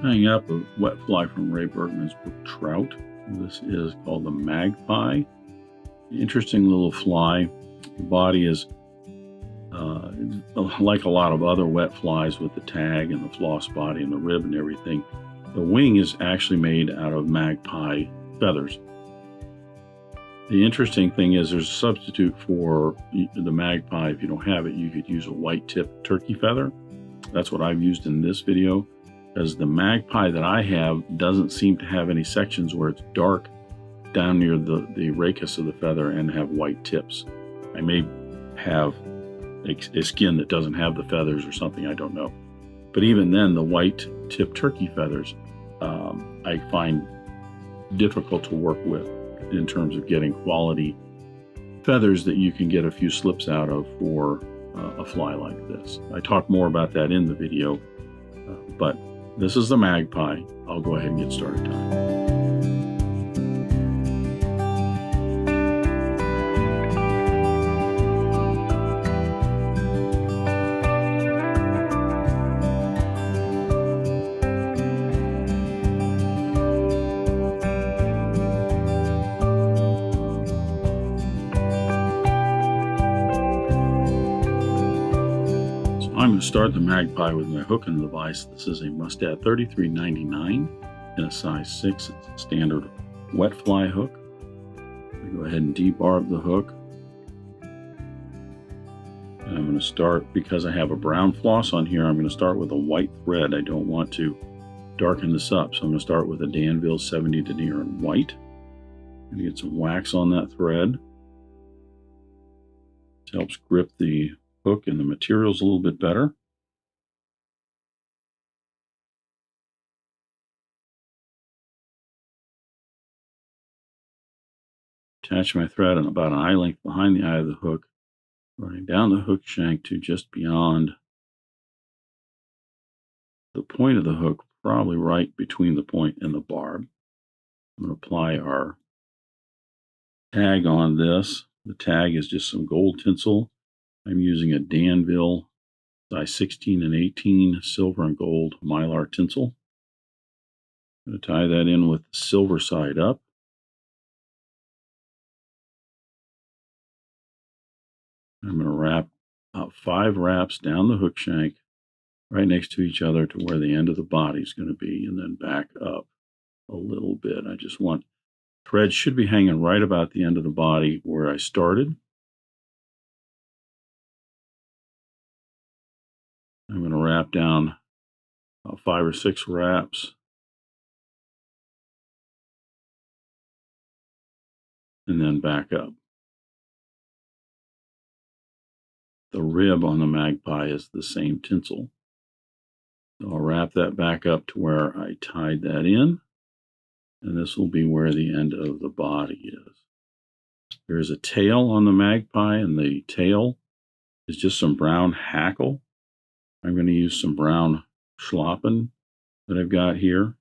Tying up a wet fly from Ray Bergman's book Trout. This is called the Magpie. Interesting little fly. The body is like a lot of other wet flies with the tag and the floss body and the rib and everything. The wing is actually made out of magpie feathers. The interesting thing is there's a substitute for the magpie. If you don't have it, you could use a white tip turkey feather. That's what I've used in this video, because the magpie that I have doesn't seem to have any sections where it's dark down near the rachis of the feather and have white tips. I may have a skin that doesn't have the feathers or something, I don't know. But even then, the white tip turkey feathers I find difficult to work with in terms of getting quality feathers that you can get a few slips out of for a fly like this. I talk more about that in the video, but this is the magpie. I'll go ahead and get started tying. I'm going to start the magpie with my hook and the vise. This is a Mustad 3399 in a size 6. It's a standard wet fly hook. I go ahead and debarb the hook. And I'm going to start, because I have a brown floss on here, I'm going to start with a white thread. I don't want to darken this up, so I'm going to start with a Danville 70 denier in white. I'm going to get some wax on that thread. It helps grip the hook and the materials a little bit better. Attach my thread about an eye length behind the eye of the hook, running down the hook shank to just beyond the point of the hook, probably right between the point and the barb. I'm going to apply our tag on this. The tag is just some gold tinsel. I'm using a Danville size 16 and 18 silver and gold Mylar tinsel. I'm going to tie that in with the silver side up. I'm going to wrap about 5 wraps down the hook shank right next to each other to where the end of the body is going to be, and then back up a little bit. I just want thread should be hanging right about the end of the body where I started. I'm going to wrap down about 5 or 6 wraps. And then back up. The rib on the magpie is the same tinsel. So I'll wrap that back up to where I tied that in. And this will be where the end of the body is. There's a tail on the magpie, and the tail is just some brown hackle. I'm going to use some brown schlappen that I've got here.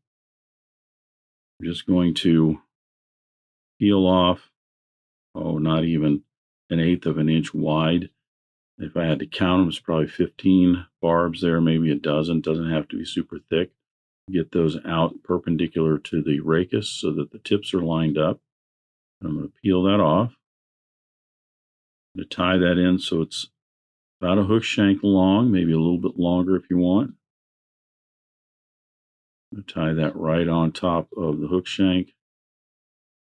I'm just going to peel off, not even 1/8 of an inch wide. If I had to count them, it's probably 15 barbs there, maybe a dozen. Doesn't have to be super thick. Get those out perpendicular to the rachis so that the tips are lined up. I'm going to peel that off. I'm going to tie that in so it's about a hook shank long, maybe a little bit longer if you want. I'm going to tie that right on top of the hook shank,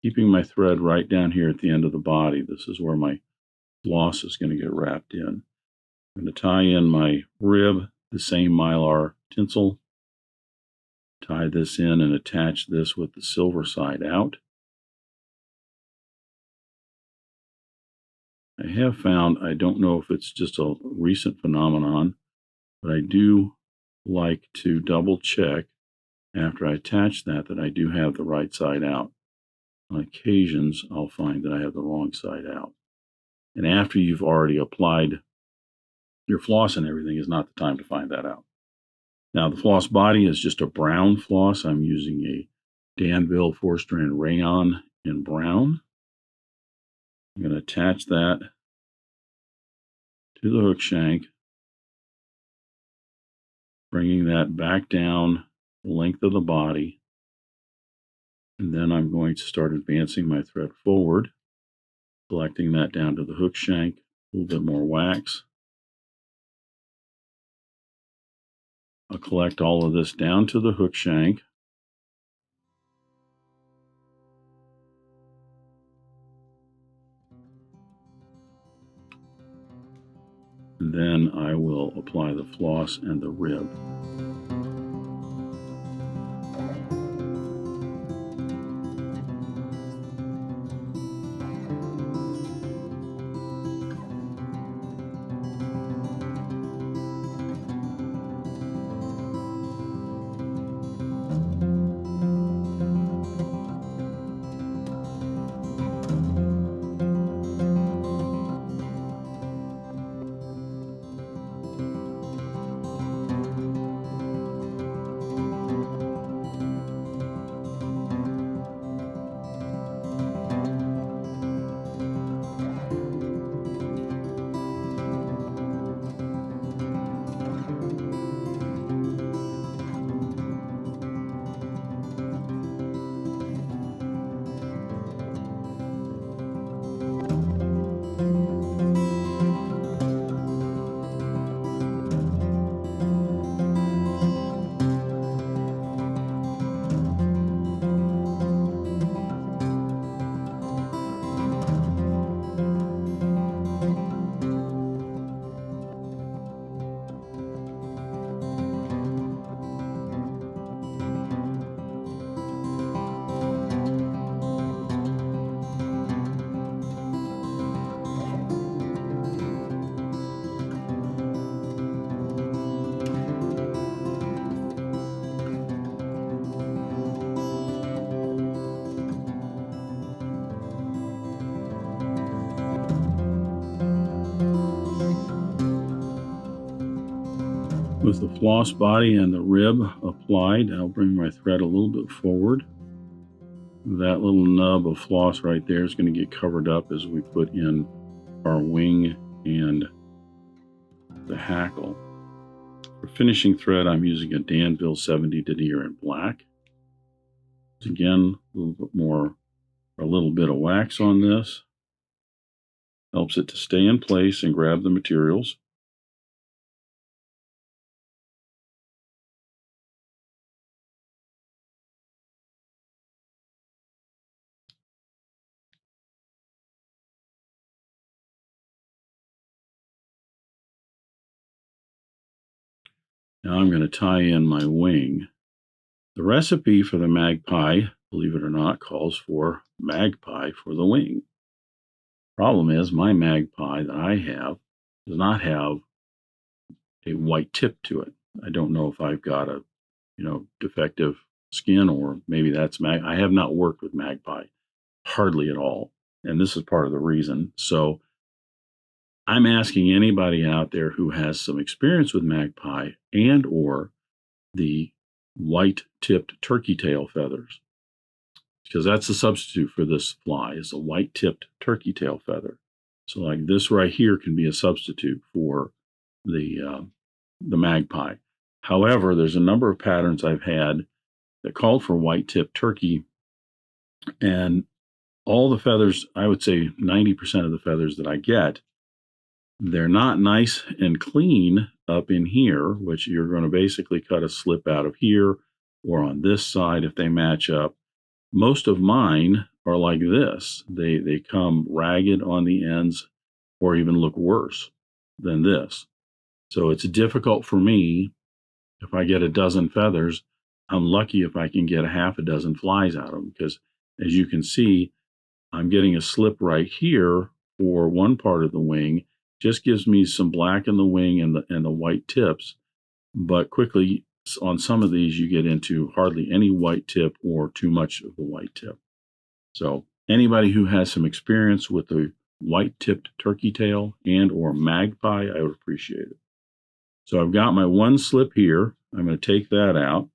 keeping my thread right down here at the end of the body. This is where my floss is going to get wrapped in. I'm going to tie in my rib, the same Mylar tinsel. Tie this in and attach this with the silver side out. I have found, I don't know if it's just a recent phenomenon, but I do like to double check after I attach that I do have the right side out. On occasions, I'll find that I have the wrong side out. And after you've already applied your floss and everything is not the time to find that out. Now, the floss body is just a brown floss. I'm using a Danville 4-strand Rayon in brown. I'm going to attach that to the hook shank, bringing that back down the length of the body, and then I'm going to start advancing my thread forward, collecting that down to the hook shank, a little bit more wax. I'll collect all of this down to the hook shank. And then I will apply the floss and the rib. With the floss body and the rib applied, I'll bring my thread a little bit forward. That little nub of floss right there is going to get covered up as we put in our wing and the hackle. For finishing thread, I'm using a Danville 70 denier in black. Again, a little bit more, a little bit of wax on this. Helps it to stay in place and grab the materials. Now I'm going to tie in my wing. The recipe for the Magpie, believe it or not, calls for Magpie for the wing. Problem is, my Magpie that I have does not have a white tip to it. I don't know if I've got a, defective skin, or maybe that's I have not worked with Magpie hardly at all, and this is part of the reason. So I'm asking anybody out there who has some experience with Magpie and or the white-tipped turkey tail feathers, because that's the substitute for this fly, is a white-tipped turkey tail feather. So like this right here can be a substitute for the Magpie. However, there's a number of patterns I've had that called for white-tipped turkey, and all the feathers, I would say 90% of the feathers that I get, they're not nice and clean up in here, which you're going to basically cut a slip out of here or on this side if they match up. Most of mine are like this. They come ragged on the ends or even look worse than this. So it's difficult for me. If I get a dozen feathers, I'm lucky if I can get a half a dozen flies out of them, because as you can see, I'm getting a slip right here for one part of the wing. Just gives me some black in the wing and the white tips, but quickly on some of these you get into hardly any white tip or too much of the white tip. So anybody who has some experience with the white-tipped turkey tail and or Magpie, I would appreciate it. So I've got my one slip here. I'm going to take that out,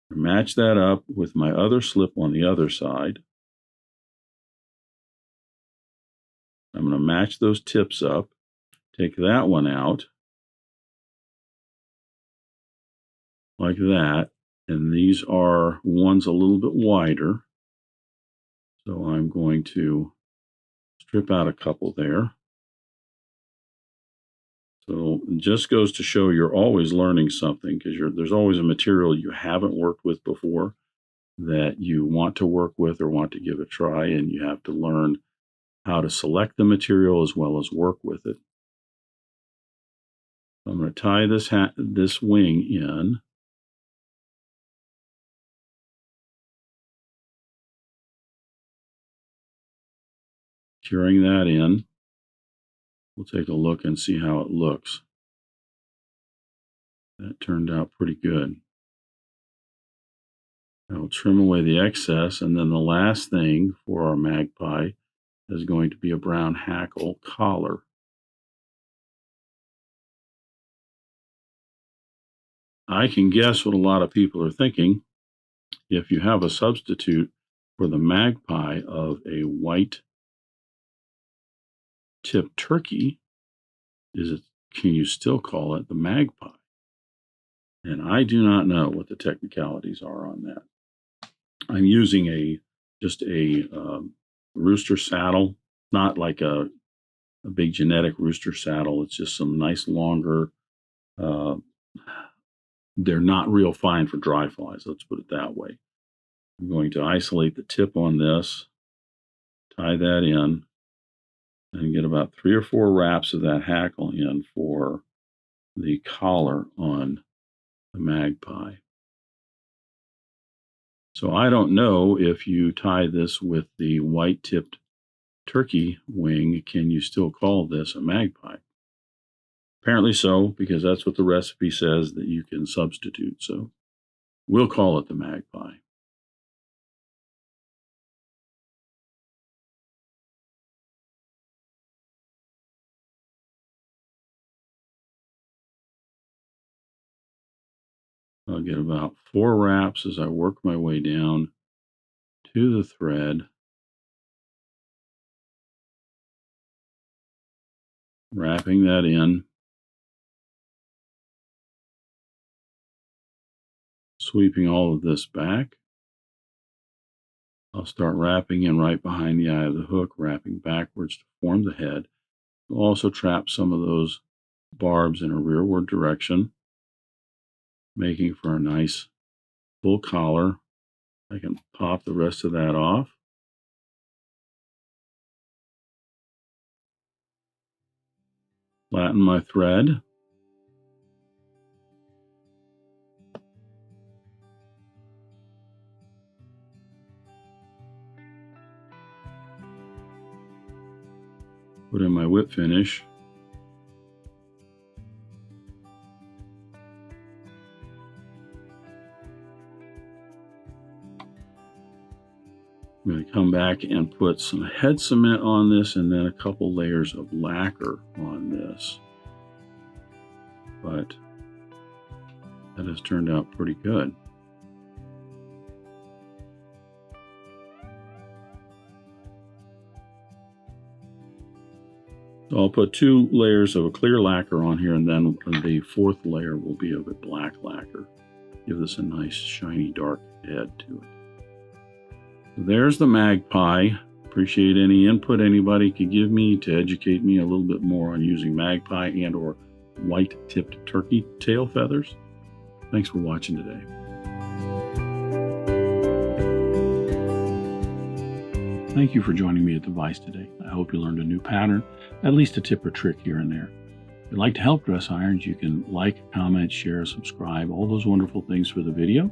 match that up with my other slip on the other side. I'm going to match those tips up, take that one out like that, And these are ones a little bit wider. So I'm going to strip out a couple there. So it just goes to show you're always learning something, because there's always a material you haven't worked with before that you want to work with or want to give a try, and you have to learn how to select the material as well as work with it. So I'm going to tie this wing in. Curing that in. We'll take a look and see how it looks. That turned out pretty good. I'll trim away the excess, and then the last thing for our Magpie is going to be a brown Hackle collar. I can guess what a lot of people are thinking. If you have a substitute for the Magpie of a white tip turkey, can you still call it the Magpie? And I do not know what the technicalities are on that. I'm using just a rooster saddle, not like a big genetic rooster saddle. It's just some nice longer. They're not real fine for dry flies, let's put it that way. I'm going to isolate the tip on this, tie that in, and get about 3 or 4 wraps of that Hackle in for the collar on the Magpie. So I don't know if you tie this with the white-tipped turkey wing, can you still call this a Magpie? Apparently so, because that's what the recipe says that you can substitute. So we'll call it the Magpie. I'll get about 4 wraps as I work my way down to the thread. Wrapping that in. Sweeping all of this back. I'll start wrapping in right behind the eye of the hook, wrapping backwards to form the head. We'll also trap some of those barbs in a rearward direction, making for a nice full collar. I can pop the rest of that off. Flatten my thread. Put in my whip finish. I'm going to come back and put some head cement on this and then a couple layers of lacquer on this. But that has turned out pretty good. So I'll put 2 layers of a clear lacquer on here, and then the 4th layer will be of a black lacquer. Give this a nice shiny dark head to it. So there's the Magpie. Appreciate any input anybody could give me to educate me a little bit more on using Magpie and or white-tipped turkey tail feathers. Thanks for watching today. Thank you for joining me at the Vise today. I hope you learned a new pattern, at least a tip or trick here and there. If you'd like to help Dress Irons, you can like, comment, share, subscribe, all those wonderful things for the video.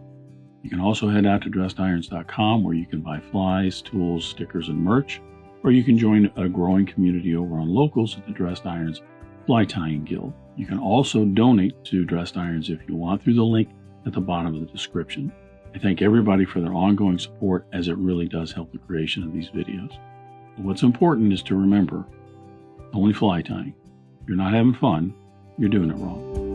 You can also head out to dressedirons.com where you can buy flies, tools, stickers, and merch, or you can join a growing community over on Locals at the Dressed Irons Fly Tying Guild. You can also donate to Dressed Irons if you want through the link at the bottom of the description. I thank everybody for their ongoing support, as it really does help the creation of these videos. But what's important is to remember, only fly tying. If you're not having fun, you're doing it wrong.